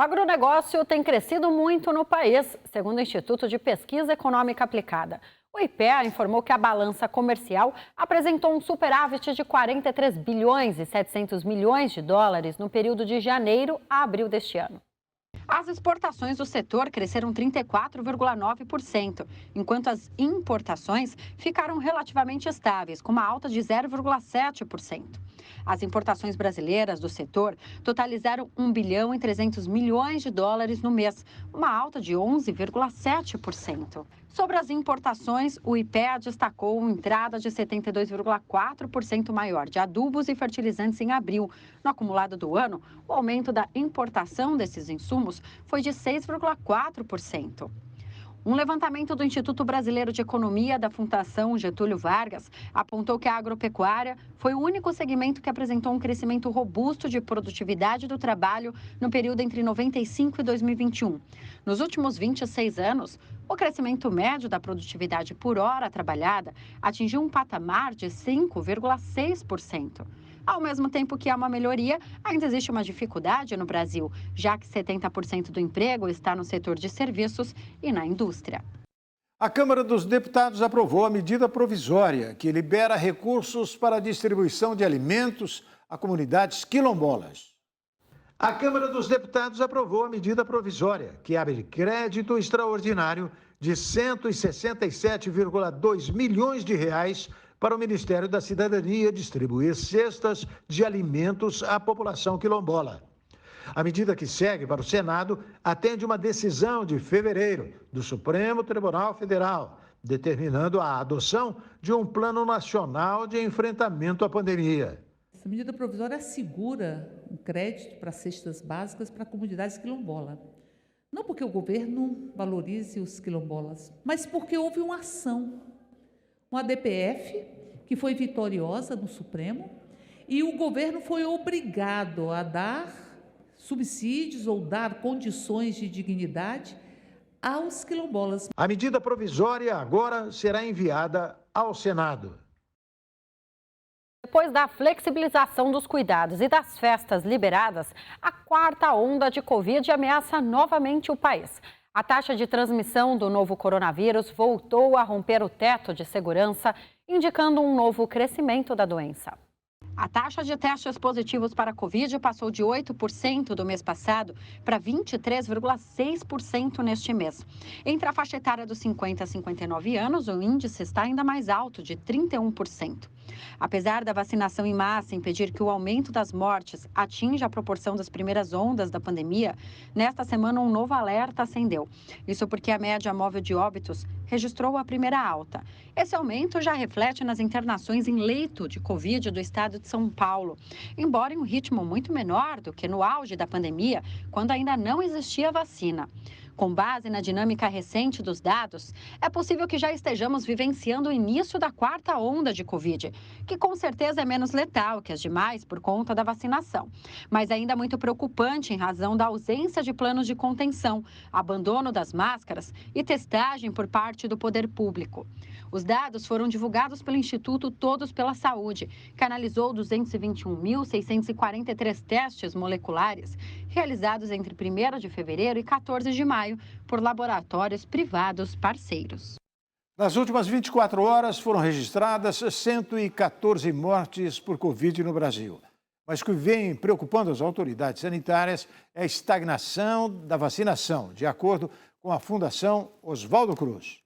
agronegócio tem crescido muito no país, segundo o Instituto de Pesquisa Econômica Aplicada. O IPEA informou que a balança comercial apresentou um superávit de 43 bilhões e 700 milhões de dólares no período de janeiro a abril deste ano. As exportações do setor cresceram 34,9%, enquanto as importações ficaram relativamente estáveis, com uma alta de 0,7%. As importações brasileiras do setor totalizaram 1 bilhão e 300 milhões de dólares no mês, uma alta de 11,7%. Sobre as importações, o IPEA destacou uma entrada de 72,4% maior de adubos e fertilizantes em abril. No acumulado do ano, o aumento da importação desses insumos foi de 6,4%. Um levantamento do Instituto Brasileiro de Economia da Fundação Getúlio Vargas apontou que a agropecuária foi o único segmento que apresentou um crescimento robusto de produtividade do trabalho no período entre 95 e 2021. Nos últimos 26 anos, o crescimento médio da produtividade por hora trabalhada atingiu um patamar de 5,6%. Ao mesmo tempo que há uma melhoria, ainda existe uma dificuldade no Brasil, já que 70% do emprego está no setor de serviços e na indústria. A Câmara dos Deputados aprovou a medida provisória que libera recursos para a distribuição de alimentos a comunidades quilombolas. A Câmara dos Deputados aprovou a medida provisória que abre crédito extraordinário de 167,2 milhões de reais para o Ministério da Cidadania distribuir cestas de alimentos à população quilombola. A medida que segue para o Senado atende uma decisão de fevereiro do Supremo Tribunal Federal, determinando a adoção de um plano nacional de enfrentamento à pandemia. Essa medida provisória assegura um crédito para cestas básicas para comunidades quilombolas. Não porque o governo valorize os quilombolas, mas porque houve uma ação, uma DPF, que foi vitoriosa no Supremo, e o governo foi obrigado a dar subsídios ou dar condições de dignidade aos quilombolas. A medida provisória agora será enviada ao Senado. Depois da flexibilização dos cuidados e das festas liberadas, a quarta onda de Covid ameaça novamente o país. A taxa de transmissão do novo coronavírus voltou a romper o teto de segurança, indicando um novo crescimento da doença. A taxa de testes positivos para a Covid passou de 8% do mês passado para 23,6% neste mês. Entre a faixa etária dos 50 a 59 anos, o índice está ainda mais alto, de 31%. Apesar da vacinação em massa impedir que o aumento das mortes atinja a proporção das primeiras ondas da pandemia, nesta semana um novo alerta acendeu. Isso porque a média móvel de óbitos registrou a primeira alta. Esse aumento já reflete nas internações em leito de Covid do estado de São Paulo, embora em um ritmo muito menor do que no auge da pandemia, quando ainda não existia vacina. Com base na dinâmica recente dos dados, é possível que já estejamos vivenciando o início da quarta onda de Covid, que com certeza é menos letal que as demais por conta da vacinação, mas ainda muito preocupante em razão da ausência de planos de contenção, abandono das máscaras e testagem por parte do poder público. Os dados foram divulgados pelo Instituto Todos pela Saúde, que analisou 221.643 testes moleculares realizados entre 1º de fevereiro e 14 de maio por laboratórios privados parceiros. Nas últimas 24 horas foram registradas 114 mortes por Covid no Brasil. Mas o que vem preocupando as autoridades sanitárias é a estagnação da vacinação, de acordo com a Fundação Oswaldo Cruz.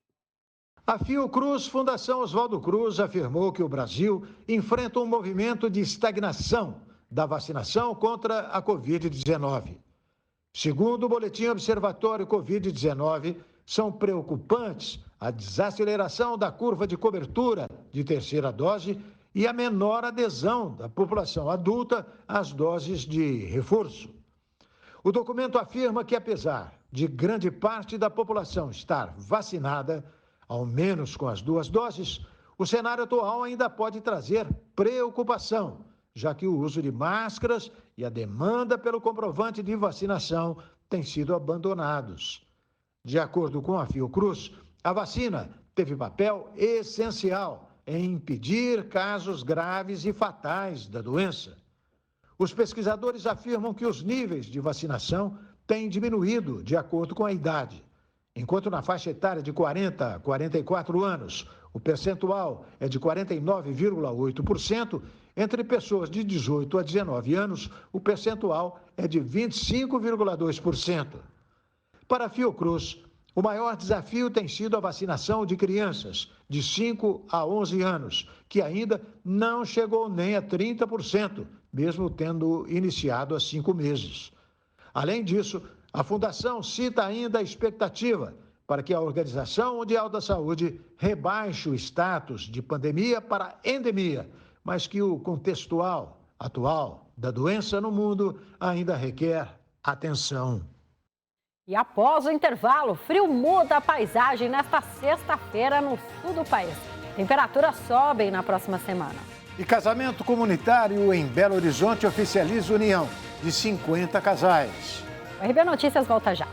A Fiocruz, Fundação Oswaldo Cruz, afirmou que o Brasil enfrenta um movimento de estagnação da vacinação contra a Covid-19. Segundo o Boletim Observatório Covid-19, são preocupantes a desaceleração da curva de cobertura de terceira dose e a menor adesão da população adulta às doses de reforço. O documento afirma que, apesar de grande parte da população estar vacinada, ao menos com as 2 doses, o cenário atual ainda pode trazer preocupação, já que o uso de máscaras e a demanda pelo comprovante de vacinação têm sido abandonados. De acordo com a Fiocruz, a vacina teve papel essencial em impedir casos graves e fatais da doença. Os pesquisadores afirmam que os níveis de vacinação tem diminuído de acordo com a idade. Enquanto na faixa etária de 40 a 44 anos, o percentual é de 49,8%, entre pessoas de 18 a 19 anos, o percentual é de 25,2%. Para a Fiocruz, o maior desafio tem sido a vacinação de crianças de 5 a 11 anos, que ainda não chegou nem a 30%, mesmo tendo iniciado há 5 meses. Além disso, a Fundação cita ainda a expectativa para que a Organização Mundial da Saúde rebaixe o status de pandemia para endemia, mas que o contexto atual da doença no mundo ainda requer atenção. E após o intervalo, frio muda a paisagem nesta sexta-feira no sul do país. Temperaturas sobem na próxima semana. E casamento comunitário em Belo Horizonte oficializa união de 50 casais. O RB Notícias volta já.